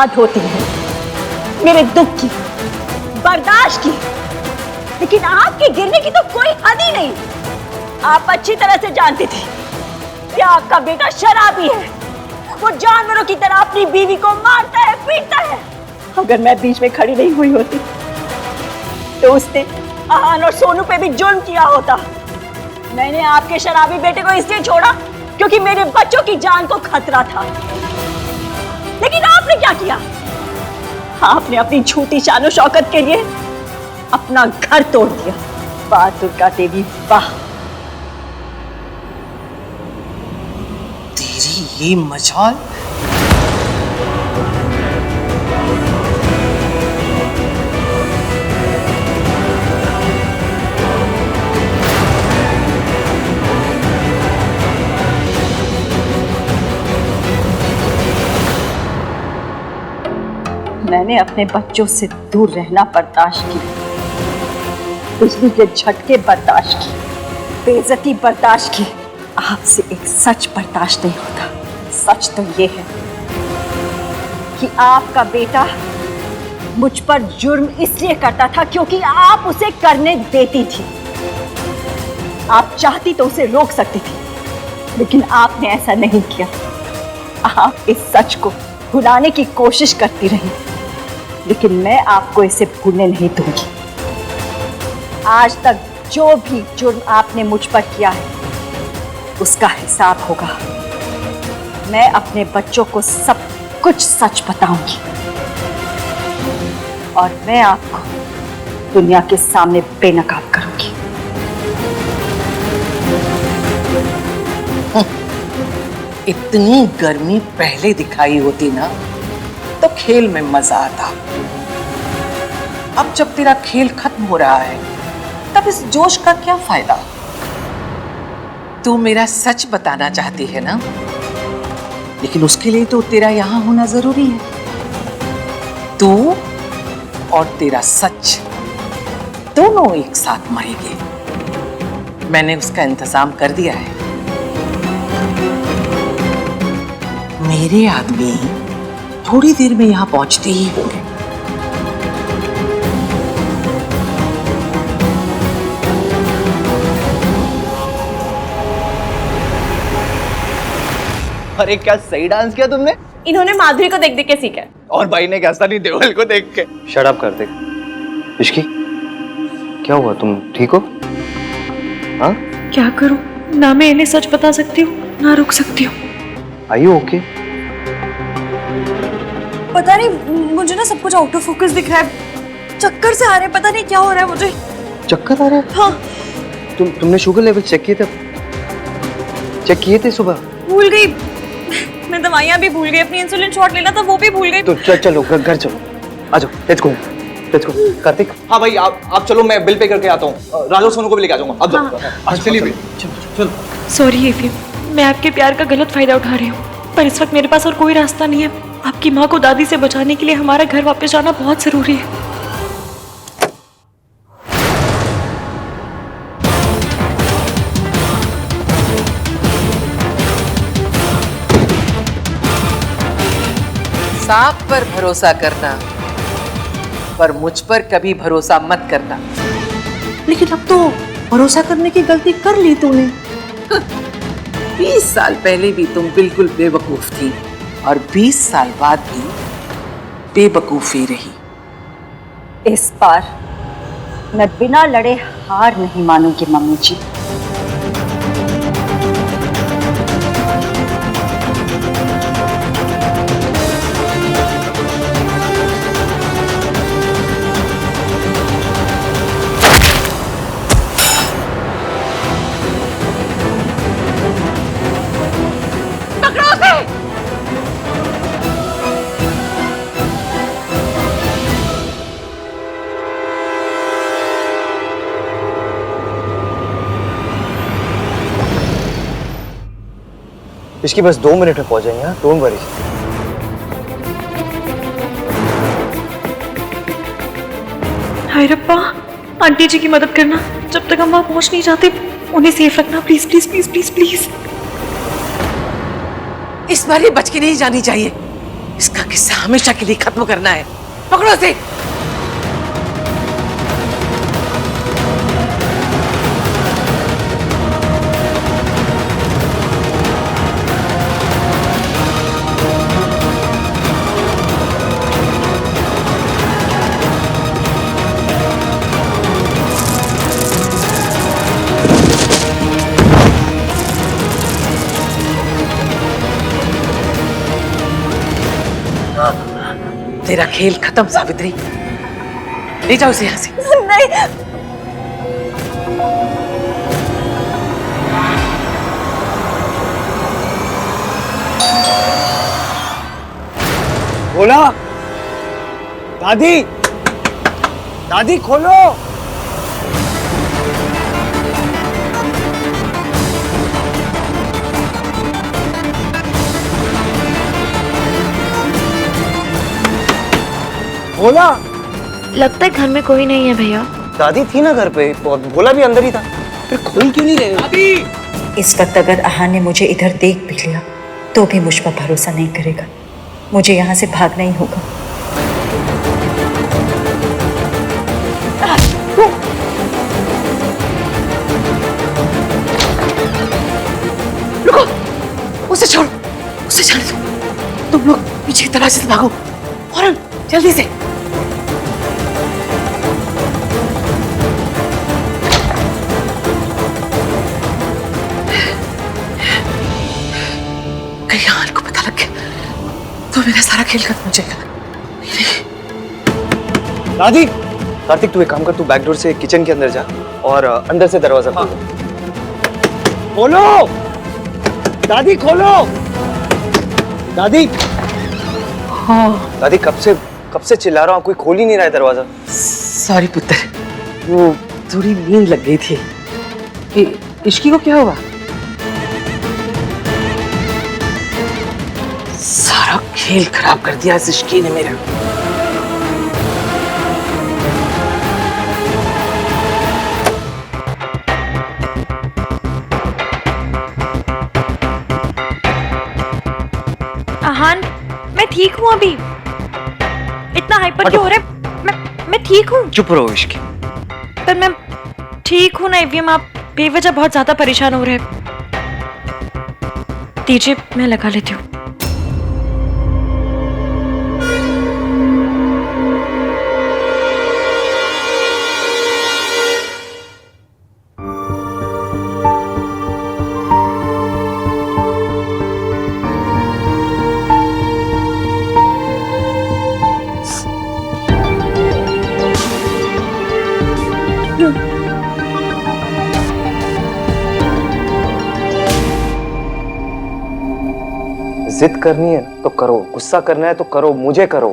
हद होती है मेरे दुख की, बर्दाश्त की, लेकिन आपके गिरने की तो कोई हद ही नहीं। आप अच्छी तरह से जानती थी कि आपका बेटा शराबी है। वो जानवरों की तरह अपनी बीवी को मारता है, पीटता है। अगर मैं बीच में खड़ी नहीं हुई होती तो उसने आहान और सोनू पे भी जुर्म किया होता। मैंने आपके शराबी बेटे को इसलिए छोड़ा क्योंकि मेरे बच्चों की जान को खतरा था। लेकिन आपने क्या किया? आपने अपनी झूठी शानो शौकत के लिए अपना घर तोड़ दिया। वाह दुर्गा देवी वाह। तेरी ये मजाल। मैंने अपने बच्चों से दूर रहना बर्दाश्त किया, बिजली के झटके बर्दाश्त की, बेइज्जती बर्दाश्त की। आपसे एक सच बर्दाश्त नहीं होता। सच तो ये है कि आपका बेटा मुझ पर जुर्म इसलिए करता था क्योंकि आप उसे करने देती थी। आप चाहती तो उसे रोक सकती थी, लेकिन आपने ऐसा नहीं किया। आप इस सच को भुलाने की कोशिश करती रही, लेकिन मैं आपको इसे भूलने नहीं दूंगी। आज तक जो भी जुर्म आपने मुझ पर किया है उसका हिसाब होगा। मैं अपने बच्चों को सब कुछ सच बताऊंगी और मैं आपको दुनिया के सामने बेनकाब करूंगी। इतनी गर्मी पहले दिखाई होती ना तो खेल में मजा आता। अब जब तेरा खेल खत्म हो रहा है तब इस जोश का क्या फायदा? तू मेरा सच बताना चाहती है ना, लेकिन उसके लिए तो तेरा यहां होना जरूरी है। तू और तेरा सच दोनों एक साथ मरेंगे। मैंने उसका इंतजाम कर दिया है। मेरे आदमी थोड़ी देर में यहां पहुंचते ही होंगे। अरे क्या सही डांस किया तुमने। इन्होंने माधुरी को देख देख के सीखा है। और भाई ने क्या सनी देओल को देख के। शट अप कर दे। इश्की क्या हुआ, तुम ठीक हो? हाँ क्या करूं? ना मैं इन्हें सच बता सकती हूँ ना रोक सकती हूँ। Are you okay? पता नहीं, मुझे ना सब कुछ आउट ऑफ फोकस दिख रहा है। चक्कर से आ रहे हैं, पता नहीं क्या हो रहा है मुझे। चक्कर आ रहा है? हाँ। तुमने शुगर लेवल चेक किए थे? चेक किए थे सुबह? भूल गई। मैं दवाइयाँ भी भूल गई, अपनी इंसुलिन शॉट लेना था वो भी भूल गई। तो चलो घर चलो, आ जाओ। Let's go Kartik. हाँ भाई आप चलो, मैं बिल पे करके आता हूँ। राजू सोनू को भी लेके आ जाऊंगा। अब जाओ। चलिए चलो। सॉरी एफी, मैं आपके प्यार का गलत फायदा उठा रही हूँ, पर इस वक्त मेरे पास और कोई रास्ता नहीं है। आपकी माँ को दादी से बचाने के लिए हमारा घर वापस जाना बहुत जरूरी है। सांप पर भरोसा करना, पर मुझ पर कभी भरोसा मत करना। लेकिन अब तो भरोसा करने की गलती कर ली तूने। 20 साल पहले भी तुम बिल्कुल बेवकूफ थी और 20 साल बाद भी बेवकूफी रही। इस बार मैं बिना लड़े हार नहीं मानूंगी मम्मी जी। इसकी बस 2 मिनट में पहुंच जाएंगे। Don't worry. हाय रब्बा, आंटी जी की मदद करना। जब तक हम वहां पहुंच नहीं जाते उन्हें सेफ रखना, please please please please please. इस बार ये बच के नहीं जानी चाहिए। इसका किस्सा हमेशा के लिए खत्म करना है। पकड़ो इसे। तेरा खेल खत्म सावित्री। ले जाओ इसे यहाँ से। नहीं। भोला, दादी, दादी खोलो। भोला, लगता है घर में कोई नहीं है भैया। दादी थी ना घर पे और भोला भी अंदर ही था, फिर खोल क्यों नहीं रहे? दादी! इस वक्त अगर आहान ने मुझे इधर देख भी लिया तो भी मुझ पर भरोसा नहीं करेगा। मुझे यहाँ से भागना ही होगा। रुको, उसे छोड़ो, उसे जाने दो। तुम लोग पीछे की दरवाजे से भागो, फौरन, जल्दी से। कहीं हाल को पता लग गया तो मेरा सारा खेल खत्म हो जाएगा। दादी, कार्तिक तू एक काम कर, तू बैक डोर से किचन के अंदर जा और अंदर से दरवाजा खोलो। खोलो, दादी खोलो। दादी, हाँ दादी कब से चिल्ला रहा हूँ, कोई खोल ही नहीं रहा है दरवाजा। सॉरी पुत्र, वो थोड़ी नींद लग गई थी। इश्की को क्या हुआ? सारा खेल खराब कर दिया इस इश्की ने मेरा। आहान, मैं ठीक हूँ अभी। इतना हाइपर क्यों हो रहे? मैं ठीक हूँ। चुप रहो इश्की। पर मैं ठीक हूँ ना एवीएम, आप बेवजह बहुत ज्यादा परेशान हो रहे हैं। दीजिए मैं लगा लेती हूँ। जिद करनी है तो करो, गुस्सा करना है तो करो, मुझे करो।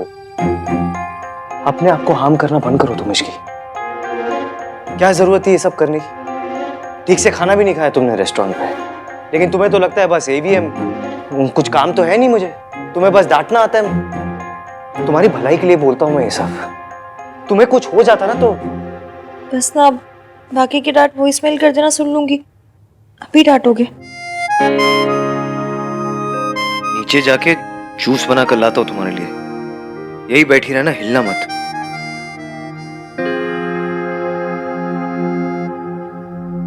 अपने आप को हार्म करना बंद करो तुम इश्की। क्या जरूरत है ये सब करने की? ठीक से खाना भी नहीं खाया तुमने रेस्टोरेंट पे, लेकिन तुम्हें तो लगता है बस एवीएम, कुछ काम तो है नहीं मुझे, तुम्हें बस डांटना आता है। तुम्हारी भलाई के लिए बोलता हूँ मैं ये सब। तुम्हें कुछ हो जाता ना तो बस ना, अब बाकी की डांट वॉइसमेल कर देना, सुन लूंगी। अभी डांटोगे? नीचे जाके जूस बना कर लाता हूँ तुम्हारे लिए। यही बैठी रहना, हिलना मत।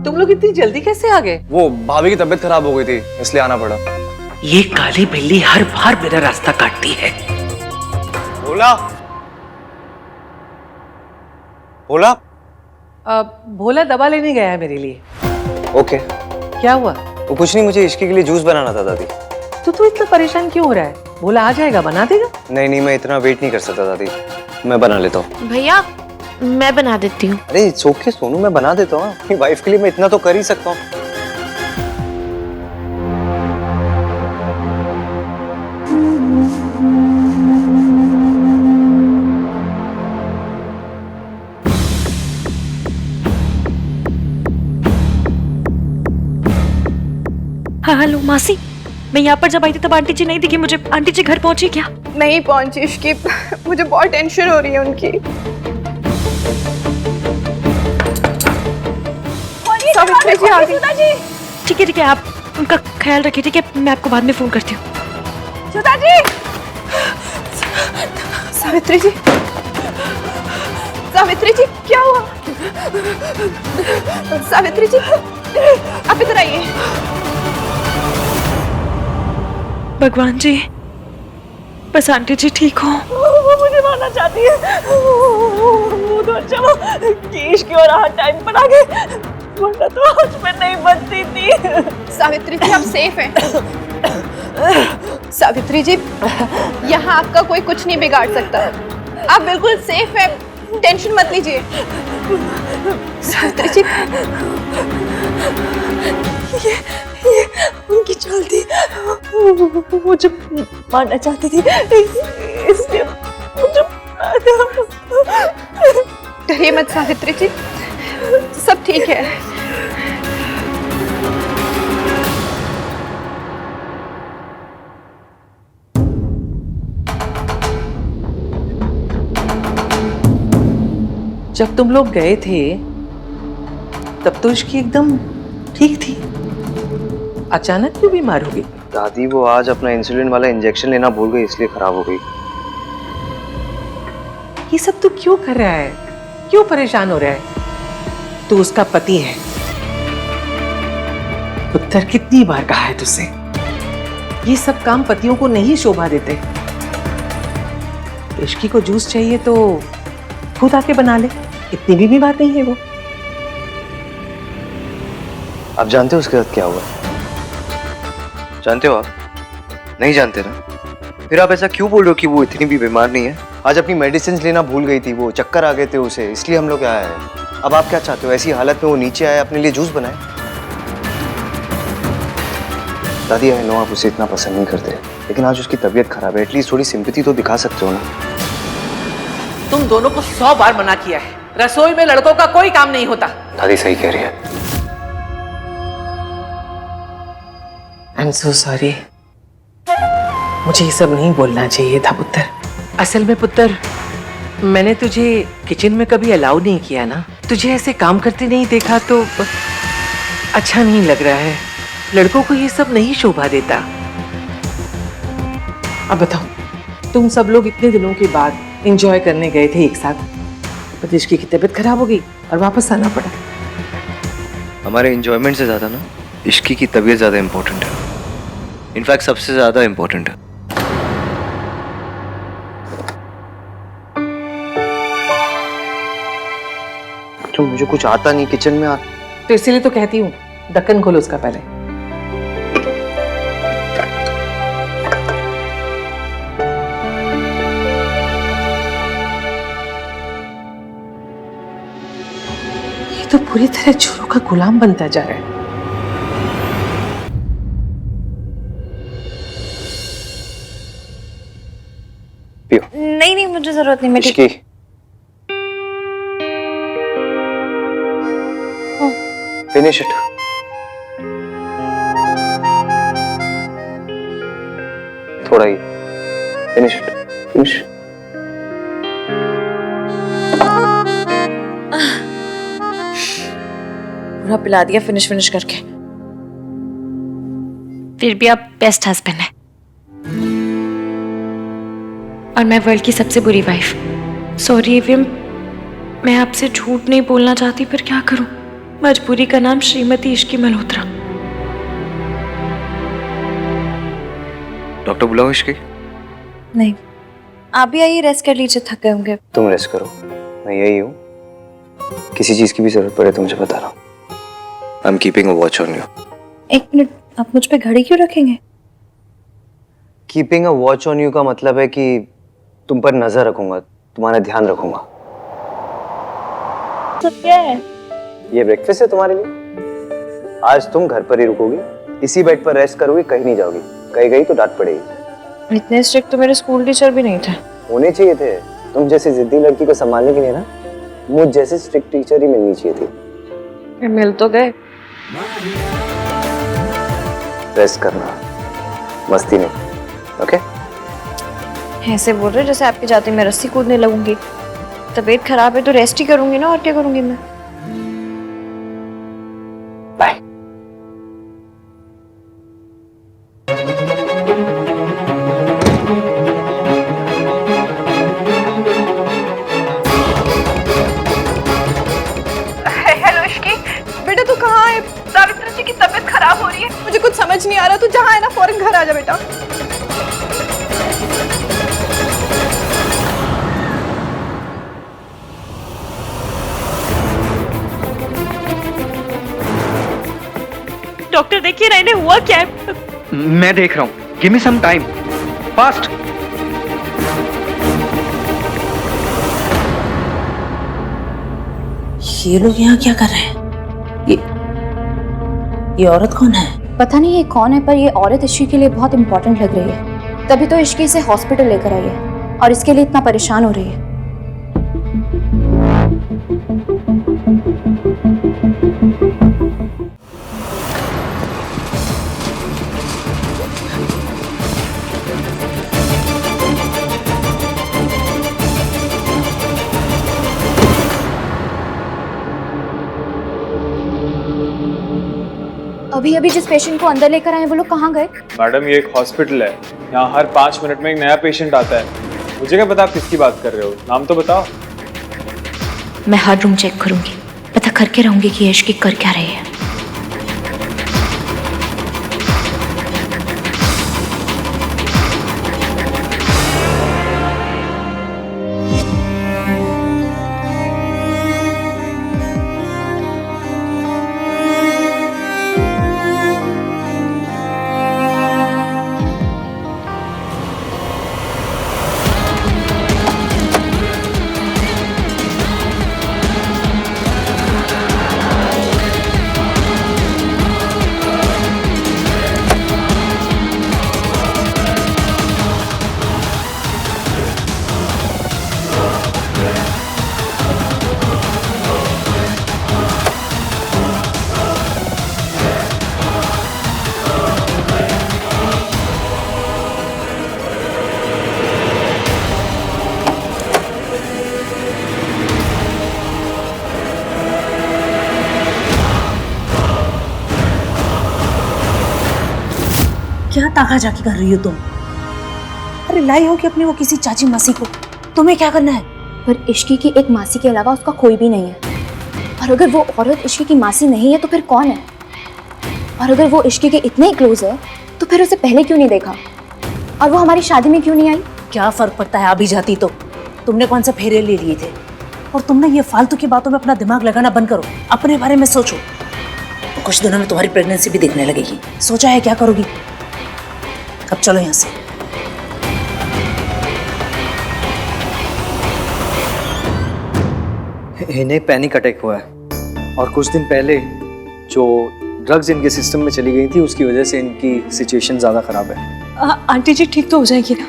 तुम लोग इतनी जल्दी कैसे आ गए? वो भाभी की तबीयत खराब हो गई थी इसलिए आना पड़ा। ये काली बिल्ली हर बार मेरा रास्ता काटती है। भोला, भोला। भोला दवा लेने गया है मेरे लिए। ओके। क्या हुआ? वो कुछ नहीं, मुझे इश्की के लिए जूस बनाना था दादी। तो तू इतना परेशान क्यों हो रहा है? भोला आ जाएगा, बना देगा। नहीं, मैं इतना वेट नहीं कर सकता दादी, मैं बना लेता हूँ। भैया मैं बना देती हूँ। अरे इट्स ओके सोनू, मैं बना देता हूँ। अपनी वाइफ के लिए मैं इतना तो कर ही सकता हूँ। हाँ हेलो मासी, मैं यहाँ पर जब आई थी तब आंटी जी नहीं दिखी मुझे। आंटी जी घर पहुंची क्या? नहीं पहुंची इश्की, मुझे बहुत टेंशन हो रही है उनकी। सावित्री जी आ गई। ठीक है, आप उनका ख्याल रखिए। ठीक है, मैं आपको बाद में फोन करती हूँ। सुधा जी, सावित्री जी, सावित्री जी क्या हुआ? सावित्री जी आप इधर आइए। भगवान जी, बस आंटी जी ठीक हो। वो मुझे मारना चाहती है। वो तो अच्छा वो केश की और हाथ टाइम पर आ गए, वरना तो आज मैं नहीं बचती थी। सावित्री जी आप सेफ हैं। सावित्री जी यहाँ आपका कोई कुछ नहीं बिगाड़ सकता, आप बिल्कुल सेफ हैं, टेंशन मत लीजिए। सावित्री जी ये उनकी चाल थी, वो मुझे मारना चाहती थी, इसलिए मुझे डरिए मत सावित्री जी, सब ठीक है। जब तुम लोग गए थे तब तो इसकी एकदम ठीक थी, अचानक क्यों बीमार हो गई? दादी वो आज अपना इंसुलिन वाला इंजेक्शन लेना भूल गई, इसलिए खराब हो गई। ये सब तू क्यों कर रहा है, क्यों परेशान हो रहा है? तू उसका पति है। पुत्र कितनी बार कहा है तुझसे, ये सब काम पतियों को नहीं शोभा देते। इश्की को जूस चाहिए तो खुद आके बना ले, इतनी भी बीमार नहीं है वो। आप जानते हो उसके साथ क्या हुआ? जानते हो आप? नहीं जानते ना? फिर आप ऐसा क्यों बोल रहे हो कि वो इतनी भी बीमार नहीं है? आज अपनी मेडिसिन लेना भूल गई थी, वो चक्कर आ गए थे उसे, इसलिए हम लोग आए हैं। अब आप क्या चाहते हो, ऐसी हालत में वो नीचे आए, अपने लिए जूस बनाए? दादी आई नो आप उसे इतना पसंद नहीं करते, लेकिन आज उसकी तबीयत खराब है, एटलीस्ट थोड़ी सिंपैथी तो दिखा सकते हो ना। तुम दोनों को 100 बार मना किया है, रसोई में लड़कों का कोई काम नहीं होता। दादी सही कह रही है। आई एम सो सॉरी, मुझे ये सब नहीं बोलना चाहिए था पुत्र। असल में पुत्र, मैंने तुझे किचन में कभी अलाउ नहीं किया ना, तुझे ऐसे काम करते नहीं देखा तो अच्छा नहीं लग रहा है। लड़कों को ये सब नहीं शोभा देता। अब बताओ, तुम सब लोग इतने दिनों के बाद एंजॉय करने गए थे एक साथ, पर इश्की की तबीयत खराब हो गई और वापस आना पड़ा। हमारे एंजॉयमेंट से ज्यादा ना इश्की की तबीयत ज्यादा इंपॉर्टेंट है, इनफैक्ट सबसे ज्यादा इंपॉर्टेंट है। तो मुझे कुछ आता नहीं किचन में तो इसीलिए तो कहती हूँ ढक्कन खोलो उसका पहले। ये तो पूरी तरह चोरों का गुलाम बनता जा रहा है। नहीं नहीं, मुझे जरूरत नहीं, मैं ठीक। Ishki finish it. थोड़ा ही फिनिश इट, फिनिश। पूरा पिला दिया फिनिश फिनिश करके। फिर भी आप बेस्ट हस्बैंड हैं और मैं वर्ल्ड की सबसे बुरी वाइफ। सॉरी एवियम, मैं आपसे झूठ नहीं बोलना चाहती, पर क्या करूं, मजबूरी का नाम श्रीमती इश्की मल्होत्रा। डॉक्टर बुलाओ इश्की। नहीं, आप भी आइए, रेस्ट कर लीजिए, थक गए होंगे। तुम रेस्ट करो, मैं यही हूँ, किसी चीज की भी जरूरत पड़े तो मुझे बता रहा हूँ। I am keeping a watch on you. एक मिनट, आप मुझ पे घड़ी क्यों रखेंगे? Keeping a watch on you का मतलब है कि तुम पर नजर रखूंगा, तुम्हारा ध्यान रखूंगा। सब क्या है? ये ब्रेकफास्ट है तुम्हारे लिए। आज तुम घर पर ही रुकोगी, इसी बेड पर रेस्ट करोगी, कहीं नहीं जाओगी। कहीं गई तो डांट पड़ेगी। इतने स्ट्रिक्ट तो मेरे स्कूल टीचर भी नहीं थे। होने चाहिए थे, तुम जैसी जिद्दी लड़की को संभालने के लिए ना मुझ जैसे स्ट्रिक्ट टीचर ही मिलनी चाहिए थी। मिल तो गए। रेस्ट करना, मस्ती नहीं, ओके? ऐसे बोल रहे जैसे आपके जाते मैं रस्सी कूदने लगूंगी। तबीयत खराब है तो रेस्ट ही करूंगी ना, और क्या करूंगी मैं? बाय। तुम्हारा, तू जहाँ है ना फौरन घर आ जा बेटा। डॉक्टर देखिए ना, इन्हें हुआ क्या है? मैं देख रहा हूँ, give me some time, fast. ये लोग यहाँ क्या कर रहे हैं? ये औरत कौन है? पता नहीं ये कौन है, पर ये औरत इश्की के लिए बहुत इंपॉर्टेंट लग रही है। तभी तो इश्की इसे हॉस्पिटल लेकर आई है और इसके लिए इतना परेशान हो रही है। अभी अभी जिस पेशेंट को अंदर लेकर आए वो लोग कहाँ गए? मैडम ये एक हॉस्पिटल है, यहाँ हर 5 मिनट में एक नया पेशेंट आता है। मुझे क्या पता आप किसकी बात कर रहे हो, नाम तो बताओ। मैं हर रूम चेक करूंगी, पता करके रहूंगी कि इश्की कर क्या रही है। क्या ताका झाकी कर रही हो तुम? अरे लाई हो कि अपनी वो किसी चाची मासी को, तुम्हें क्या करना है? पर इश्की की एक मासी के अलावा उसका कोई भी नहीं है। और अगर वो औरत इश्की की मासी नहीं है तो फिर कौन है? और अगर वो इश्की के इतने क्लोज है तो फिर उसे पहले क्यों नहीं देखा? और वो हमारी शादी में क्यों नहीं आई? क्या फर्क पड़ता है, अभी जाती तो। तुमने कौन से फेरे ले लिए थे? और तुम ना ये फालतू की बातों में अपना दिमाग लगाना बंद करो, अपने बारे में सोचो। तो कुछ दिनों में तुम्हारी प्रेगनेंसी भी दिखने लगेगी। सोचा है क्या करोगी? अब चलो यहाँ से। इन्हें पैनिक अटैक हुआ है और कुछ दिन पहले जो ड्रग्स इनके सिस्टम में चली गई थी उसकी वजह से इनकी सिचुएशन ज़्यादा ख़राब है। आंटी जी ठीक तो हो जाएगी ना?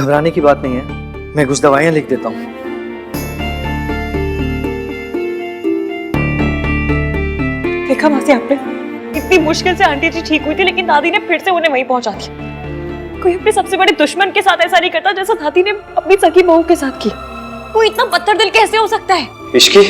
घबराने की बात नहीं है, मैं कुछ दवाइयाँ लिख देता हूँ। देखा मासी आपने, इतनी मुश्किल से आंटी जी ठीक हुई थी लेकिन दादी ने फिर से उन्हें वहीं पहुंचा दिया। कोई अपने सबसे बड़े दुश्मन के साथ ऐसा नहीं करता जैसा दादी ने अपनी सगी बहू के साथ की। वो इतना पत्थर दिल कैसे हो सकता है? इश्की